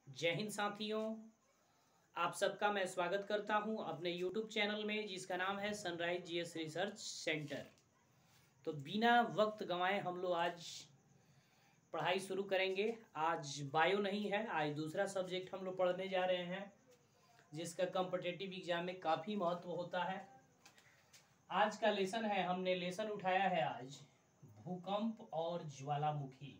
जय हिंद साथियों। आप सबका मैं स्वागत करता हूं अपने YouTube चैनल में जिसका नाम है सनराइज जीएस रिसर्च सेंटर। तो बिना वक्त गंवाए हम लोग आज पढ़ाई शुरू करेंगे। आज बायो नहीं है, आज दूसरा सब्जेक्ट हम लोग पढ़ने जा रहे हैं जिसका कॉम्पिटिटिव एग्जाम में काफ़ी महत्व होता है। आज का लेसन है, हमने लेसन उठाया है आज भूकंप और ज्वालामुखी।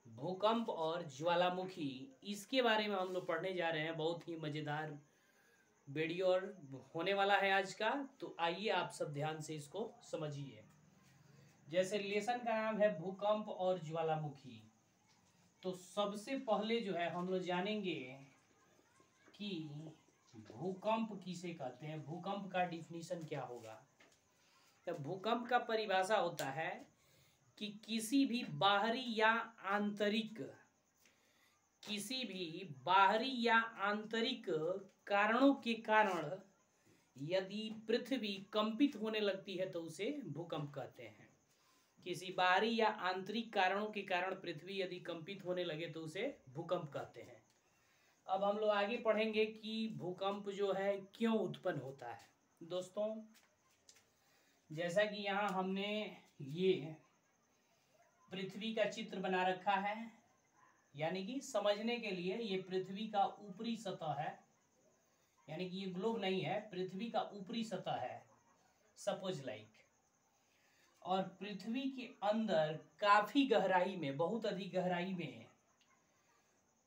भूकंप और ज्वालामुखी, इसके बारे में हम लोग पढ़ने जा रहे हैं। बहुत ही मज़ेदार वीडियो और होने वाला है आज का। तो आइए आप सब ध्यान से इसको समझिए। जैसे लेसन का नाम है भूकंप और ज्वालामुखी, तो सबसे पहले जो है हम लोग जानेंगे कि भूकंप किसे कहते हैं, भूकंप का डिफिनीशन क्या होगा। तो भूकंप का परिभाषा होता है कि किसी भी बाहरी या आंतरिक कारणों के कारण यदि पृथ्वी कंपित होने लगती है तो उसे भूकंप कहते हैं। किसी बाहरी या आंतरिक कारणों के कारण पृथ्वी यदि कंपित होने लगे तो उसे भूकंप कहते हैं। अब हम लोग आगे पढ़ेंगे कि भूकंप जो है क्यों उत्पन्न होता है। दोस्तों, जैसा कि यहाँ हमने ये पृथ्वी का चित्र बना रखा है, यानी कि समझने के लिए ये पृथ्वी का ऊपरी सतह है, यानी कि ये ग्लोब नहीं है, पृथ्वी का ऊपरी सतह है सपोज लाइक। और पृथ्वी के अंदर काफी गहराई में, बहुत अधिक गहराई में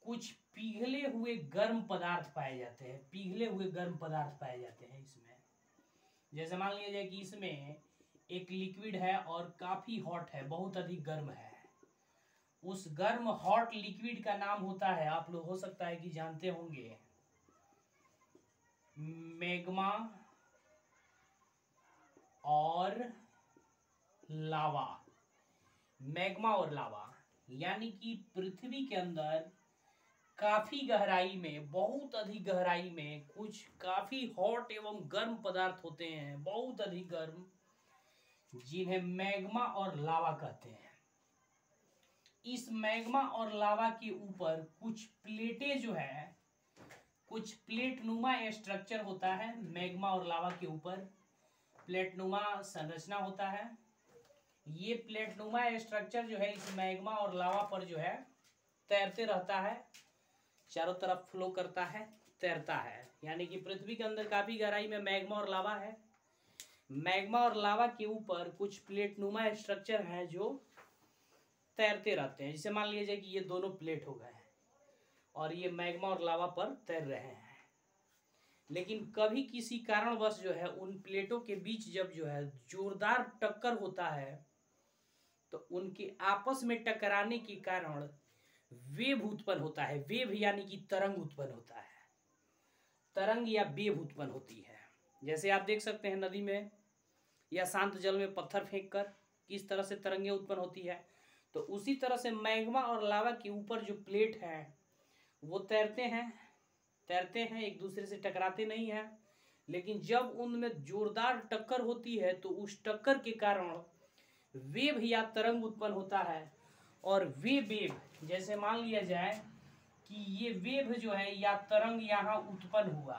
कुछ पिघले हुए गर्म पदार्थ पाए जाते हैं। पिघले हुए गर्म पदार्थ पाए जाते हैं इसमें। जैसे मान लिया जाए कि इसमें एक लिक्विड है और काफी हॉट है, बहुत अधिक गर्म है। उस गर्म हॉट लिक्विड का नाम होता है, आप लोग हो सकता है कि जानते होंगे, मैग्मा और लावा। मैग्मा और लावा यानी कि पृथ्वी के अंदर काफी गहराई में, बहुत अधिक गहराई में कुछ काफी हॉट एवं गर्म पदार्थ होते हैं, बहुत अधिक गर्म, जिन्हें मैग्मा और लावा कहते हैं। इस मैग्मा और लावा के ऊपर कुछ प्लेटें जो है, कुछ प्लेट नुमा स्ट्रक्चर होता है। मैग्मा और लावा के ऊपर प्लेट नुमा संरचना होता है। ये प्लेट नुमा स्ट्रक्चर जो है इस मैग्मा और लावा पर जो है तैरते रहता है, चारों तरफ फ्लो करता है, तैरता है। यानी कि पृथ्वी के अंदर काफी गहराई में मैग्मा और लावा है। मैग्मा और लावा के ऊपर कुछ प्लेट नुमा स्ट्रक्चर है जो तैरते रहते हैं। जैसे मान लिया जाए कि ये दोनों प्लेट हो गए और ये मैग्मा और लावा पर तैर रहे हैं, लेकिन कभी किसी कारणवश जो है उन प्लेटों के बीच जब जो है जोरदार टक्कर होता है तो उनके आपस में टकराने के कारण वेव उत्पन्न होता है। वेव यानी कि तरंग उत्पन्न होता है। तरंग या वेव उत्पन्न होती है। जैसे आप देख सकते हैं नदी में या शांत जल में पत्थर फेंक कर किस तरह से तरंगें उत्पन्न होती है, तो उसी तरह से मैग्मा और लावा के ऊपर जो प्लेट है वो तैरते हैं, एक दूसरे से टकराते नहीं हैं, लेकिन जब उनमें जोरदार टक्कर होती है तो उस टक्कर के कारण वेव या तरंग उत्पन्न होता है। और वे वेव, जैसे मान लिया जाए कि ये वेव जो है या तरंग यहाँ उत्पन्न हुआ,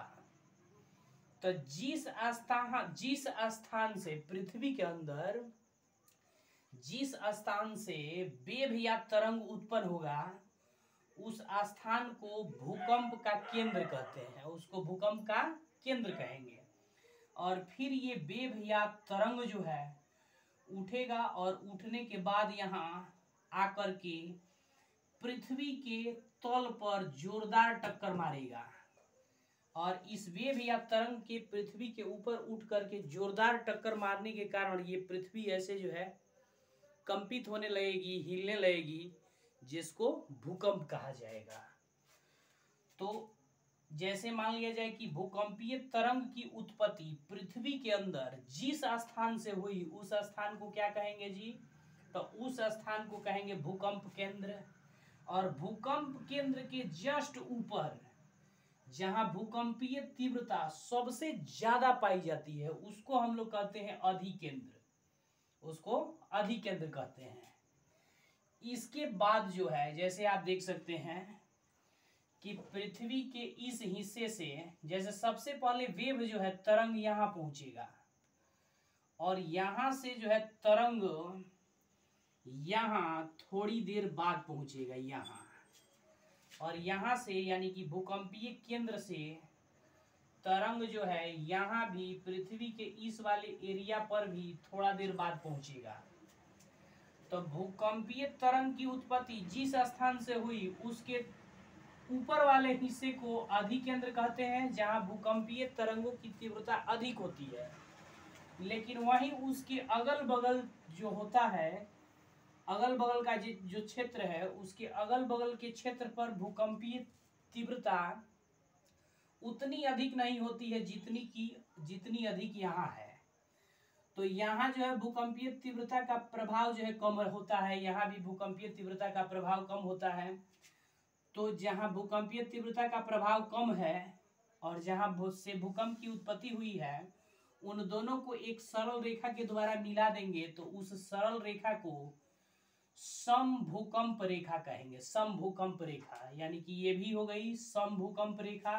तो जिस स्थान से पृथ्वी के अंदर जिस स्थान से वेव या तरंग उत्पन्न होगा उस स्थान को भूकंप का केंद्र कहते हैं, उसको भूकंप का केंद्र कहेंगे। और फिर ये वेव या तरंग जो है उठेगा और उठने के बाद यहाँ आकर के पृथ्वी के तल पर जोरदार टक्कर मारेगा। और इस वेव या तरंग के पृथ्वी के ऊपर उठ करके जोरदार टक्कर मारने के कारण ये पृथ्वी ऐसे जो है कंपित होने लगेगी, हिलने लगेगी, जिसको भूकंप कहा जाएगा। तो जैसे मान लिया जाए कि भूकंपीय तरंग की उत्पत्ति पृथ्वी के अंदर जिस स्थान से हुई उस स्थान को क्या कहेंगे जी, तो उस स्थान को कहेंगे भूकंप केंद्र। और भूकंप केंद्र के जस्ट ऊपर जहां भूकंपीय तीव्रता सबसे ज्यादा पाई जाती है उसको हम लोग कहते हैं अधिकेंद्र, उसको अधिकेंद्र कहते हैं। इसके बाद जो है, जैसे आप देख सकते हैं कि पृथ्वी के इस हिस्से से जैसे सबसे पहले वेव जो है तरंग यहाँ पहुंचेगा और यहाँ से जो है तरंग यहाँ थोड़ी देर बाद पहुंचेगा यहाँ, और यहाँ से यानी कि भूकंपीय केंद्र से तरंग जो है यहाँ भी पृथ्वी के इस वाले एरिया पर भी थोड़ा देर बाद पहुंचेगा। तो भूकंपीय तरंग की उत्पत्ति जिस स्थान से हुई उसके ऊपर वाले हिस्से को अधिकेंद्र कहते हैं, जहां भूकंपीय तरंगों की तीव्रता अधिक होती है। लेकिन वहीं उसके अगल बगल जो होता है, अगल बगल का जो क्षेत्र है, उसके अगल बगल के क्षेत्र पर भूकंपीय तीव्रता उतनी अधिक नहीं होती है जितनी अधिक यहाँ है। तो यहाँ जो है भूकंपीय तीव्रता का प्रभाव जो है कम होता है, यहाँ भी भूकंपीय तीव्रता का प्रभाव कम होता है। तो जहाँ भूकंपीय तीव्रता का प्रभाव कम है और जहाँ से भूकंप की उत्पत्ति हुई है, उन दोनों को एक सरल रेखा के द्वारा मिला देंगे तो उस सरल रेखा को समभूकंप रेखा कहेंगे। समभूकंप रेखा यानी कि ये भी हो गई समभूकंप रेखा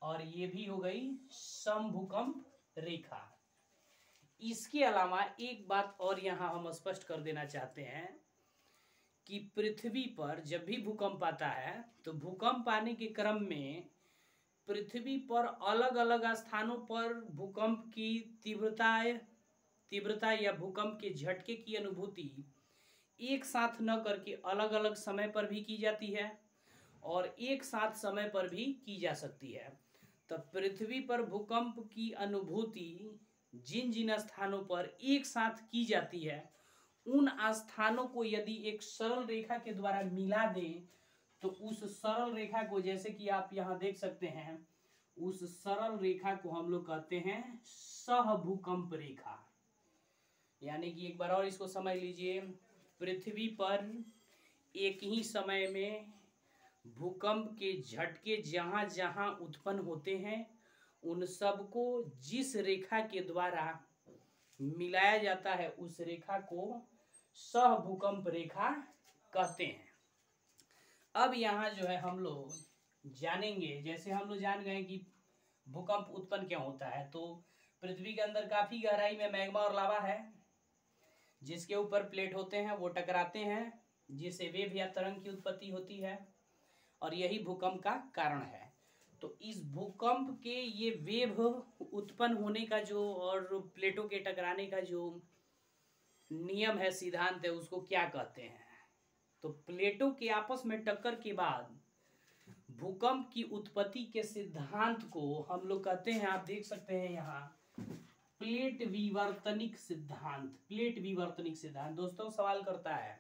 और ये भी हो गई समभूकंप रेखा। इसके अलावा एक बात और यहाँ हम स्पष्ट कर देना चाहते हैं कि पृथ्वी पर जब भी भूकंप आता है तो भूकंप आने के क्रम में पृथ्वी पर अलग अलग स्थानों पर भूकंप की तीव्रता या भूकंप के झटके की अनुभूति एक साथ न करके अलग अलग समय पर भी की जाती है और एक साथ समय पर भी की जा सकती है। तो पृथ्वी पर भूकंप की अनुभूति जिन जिन स्थानों पर एक साथ की जाती है उन स्थानों को यदि एक सरल रेखा के द्वारा मिला दें तो उस सरल रेखा को, जैसे कि आप यहाँ देख सकते हैं, उस सरल रेखा को हम लोग कहते हैं सहभूकंप रेखा। यानी कि एक बार और इसको समझ लीजिए, पृथ्वी पर एक ही समय में भूकंप के झटके जहां जहां उत्पन्न होते हैं उन सबको जिस रेखा के द्वारा मिलाया जाता है उस रेखा को सहभूकंप रेखा कहते हैं। अब यहाँ जो है हम लोग जानेंगे, जैसे हम लोग जान गए कि भूकंप उत्पन्न क्यों होता है, तो पृथ्वी के अंदर काफी गहराई में मैग्मा और लावा है जिसके ऊपर प्लेट होते हैं, वो टकराते हैं जिससे वेव या तरंग की उत्पत्ति होती है और यही भूकंप का कारण है। तो इस भूकंप के ये वेव उत्पन्न होने का जो और प्लेटों के टकराने का जो नियम है, सिद्धांत है, उसको क्या कहते हैं? तो प्लेटों के आपस में टक्कर के बाद भूकंप की उत्पत्ति के सिद्धांत को हम लोग कहते हैं, आप देख सकते हैं यहाँ, प्लेट विवर्तनिक सिद्धांत। प्लेट विवर्तनिक सिद्धांत दोस्तों सवाल करता है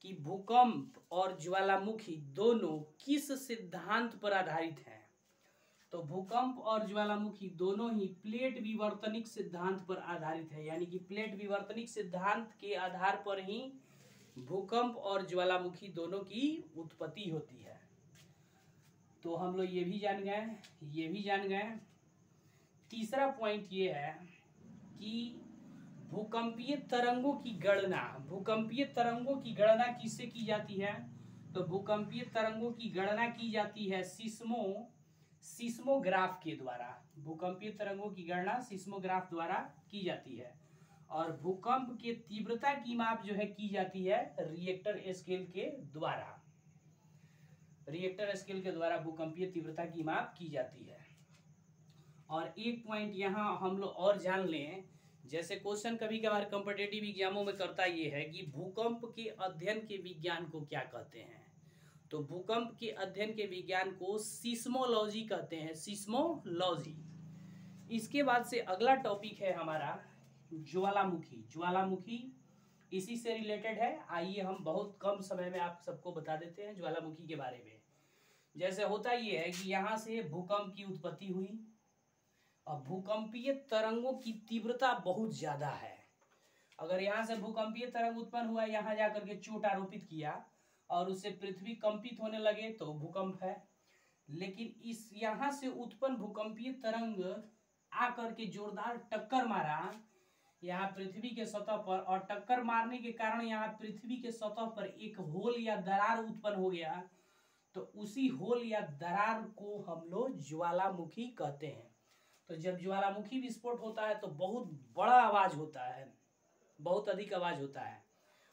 कि भूकंप और ज्वालामुखी दोनों किस सिद्धांत पर आधारित हैं? तो भूकंप और ज्वालामुखी दोनों ही प्लेट विवर्तनिक सिद्धांत पर आधारित है। यानी कि प्लेट विवर्तनिक सिद्धांत के आधार पर ही भूकंप और ज्वालामुखी दोनों की उत्पत्ति होती है। तो हम लोग ये भी जान गए। तीसरा पॉइंट ये है कि भूकंपीय तरंगों की गणना किससे की जाती है? तो भूकंपीय तरंगों की गणना की जाती है सिस्मोग्राफ के द्वारा। भूकंपीय तरंगों की गणना सिस्मोग्राफ द्वारा की जाती है और भूकंप के तीव्रता की माप जो है की जाती है रिएक्टर स्केल के द्वारा। रिएक्टर स्केल के द्वारा भूकंपीय तीव्रता की माप की जाती है। और एक पॉइंट यहाँ हम लोग और जान लें, जैसे क्वेश्चन कभी कभार कॉम्पिटिटिव एग्जामों में करता ये है कि भूकंप के अध्ययन के विज्ञान को क्या कहते हैं? तो भूकंप के अध्ययन के विज्ञान को सिस्मोलॉजी कहते हैं, सिस्मोलॉजी। इसके बाद से अगला टॉपिक है हमारा ज्वालामुखी इसी से रिलेटेड है। आइए हम बहुत कम समय में आप सबको बता देते हैं ज्वालामुखी के बारे में। जैसे होता ये है कि यहाँ से भूकंप की उत्पत्ति हुई और भूकंपीय तरंगों की तीव्रता बहुत ज्यादा है। अगर यहाँ से भूकंपीय तरंग उत्पन्न हुआ, यहाँ जाकर के चोट आरोपित किया और उससे पृथ्वी कंपित होने लगे तो भूकंप है। लेकिन इस यहाँ से उत्पन्न भूकंपीय तरंग आकर के जोरदार टक्कर मारा यहाँ पृथ्वी के सतह पर, और टक्कर मारने के कारण यहाँ पृथ्वी के सतह पर एक होल या दरार उत्पन्न हो गया। तो उसी होल या दरार को हम लोग ज्वालामुखी कहते हैं। तो जब ज्वालामुखी विस्फोट होता है तो बहुत बड़ा आवाज होता है, बहुत अधिक आवाज होता है,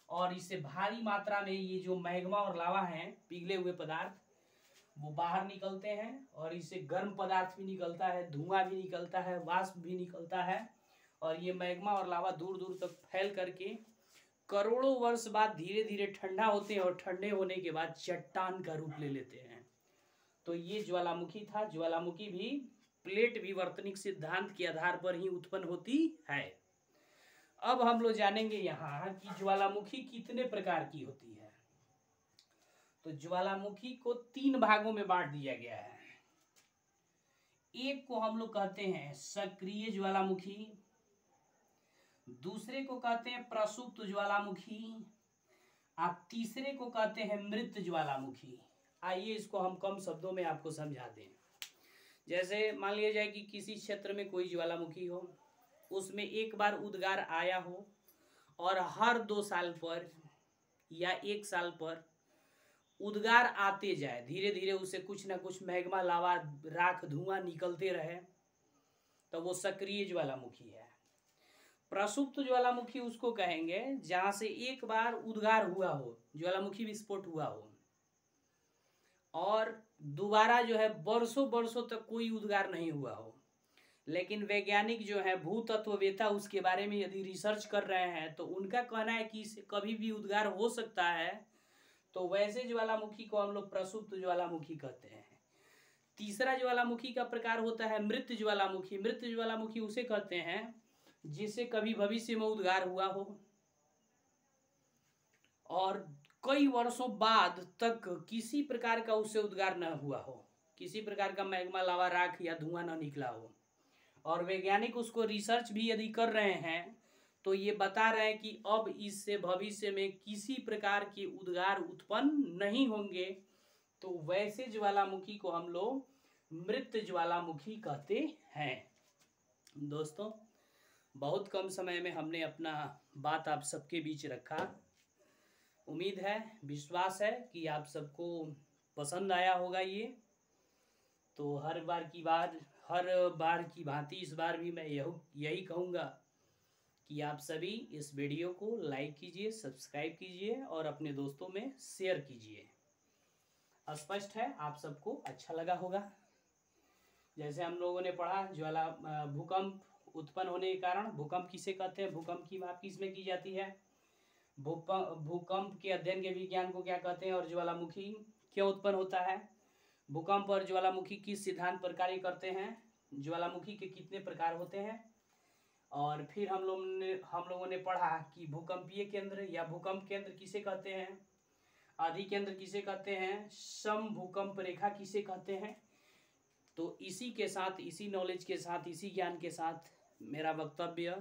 और इससे भारी मात्रा में ये जो मैग्मा और लावा हैं, पिघले हुए पदार्थ, वो बाहर निकलते हैं, और इससे गर्म पदार्थ भी निकलता है, धुआं भी निकलता है, वाष्प भी निकलता है, और ये मैग्मा और लावा दूर दूर तक फैल करके करोड़ों वर्ष बाद धीरे धीरे ठंडा होते हैं, और ठंडे होने के बाद चट्टान का रूप ले लेते हैं। तो ये ज्वालामुखी था। ज्वालामुखी भी प्लेट विवर्तनिक सिद्धांत के आधार पर ही उत्पन्न होती है। अब हम लोग जानेंगे यहाँ कि ज्वालामुखी कितने प्रकार की होती है। तो ज्वालामुखी को 3 भागों में बांट दिया गया है। एक को हम लोग कहते हैं सक्रिय ज्वालामुखी, दूसरे को कहते हैं प्रसुप्त ज्वालामुखी, और तीसरे को कहते हैं मृत ज्वालामुखी। आइए इसको हम कम शब्दों में आपको समझा दें। जैसे मान लिया जाए कि किसी क्षेत्र में कोई ज्वालामुखी हो, उसमें एक बार उद्गार आया हो, और हर 2 साल पर या 1 साल पर उद्गार आते जाए, धीरे धीरे उसे कुछ ना कुछ मैग्मा, लावा, राख, धुआं निकलते रहे, तो वो सक्रिय ज्वालामुखी है। प्रसुप्त ज्वालामुखी उसको कहेंगे जहां से एक बार उद्गार हुआ हो, ज्वालामुखी विस्फोट हुआ हो, और दोबारा जो है वर्षों वर्षों तक कोई उद्गार नहीं हुआ हो, लेकिन वैज्ञानिक जो है, भूतत्ववेत्ता, उसके बारे में यदि रिसर्च कर रहे हैं तो उनका कहना है कि इसे कभी भी उद्गार हो सकता है। तो वैसे ज्वालामुखी को हम लोग प्रसुप्त ज्वालामुखी कहते हैं। तीसरा ज्वालामुखी का प्रकार होता है मृत ज्वालामुखी। मृत ज्वालामुखी उसे कहते हैं जिसे कभी भविष्य में उद्गार हुआ हो, और कई वर्षों बाद तक किसी प्रकार का उससे उद्गार न हुआ हो, किसी प्रकार का मैग्मा, लावा, राख या धुआं न निकला हो, और वैज्ञानिक उसको रिसर्च भी यदि कर रहे हैं तो ये बता रहे हैं कि अब इससे भविष्य में किसी प्रकार के उद्गार उत्पन्न नहीं होंगे। तो वैसे ज्वालामुखी को हम लोग मृत ज्वालामुखी कहते हैं। दोस्तों, बहुत कम समय में हमने अपना बात आप सबके बीच रखा। उम्मीद है, विश्वास है कि आप सबको पसंद आया होगा ये। तो हर बार की भांति इस बार भी मैं यही कहूँगा कि आप सभी इस वीडियो को लाइक कीजिए, सब्सक्राइब कीजिए, और अपने दोस्तों में शेयर कीजिए। स्पष्ट है आप सबको अच्छा लगा होगा। जैसे हम लोगों ने पढ़ा, भूकंप उत्पन्न होने के कारण, भूकंप किसे कहते हैं, भूकंप की बात किसमें की जाती है, भूकंप के अध्ययन के विज्ञान को क्या कहते हैं, और ज्वालामुखी क्यों उत्पन्न होता है, भूकंप और ज्वालामुखी किस सिद्धांत पर कार्य करते हैं, ज्वालामुखी के कितने प्रकार होते हैं, और फिर हम लोगों ने पढ़ा कि भूकंपीय केंद्र या भूकंप केंद्र किसे कहते हैं, आदि केंद्र किसे कहते हैं, सम भूकंप रेखा किसे कहते हैं। तो इसी के साथ, इसी नॉलेज के साथ, इसी ज्ञान के साथ मेरा वक्तव्य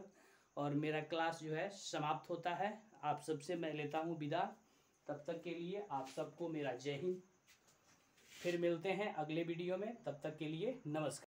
और मेरा क्लास जो है समाप्त होता है। आप सबसे मैं लेता हूँ विदा। तब तक के लिए आप सबको मेरा जय हिंद। फिर मिलते हैं अगले वीडियो में, तब तक के लिए नमस्कार।